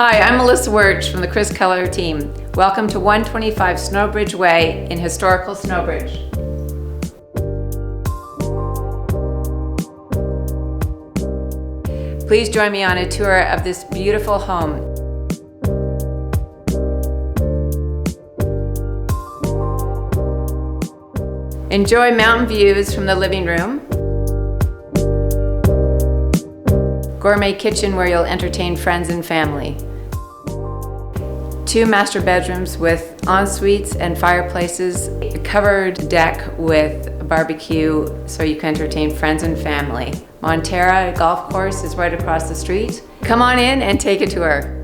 Hi, I'm Melissa Wirch from the Chris Keleher team. Welcome to 125 Snowbridge Way in historical Snowbridge. Please join me on a tour of this beautiful home. Enjoy mountain views from the living room. Gourmet kitchen where you'll entertain friends and family. 2 master bedrooms with en-suites and fireplaces. A covered deck with a barbecue so you can entertain friends and family. Montera golf course is right across the street. Come on in and take a tour.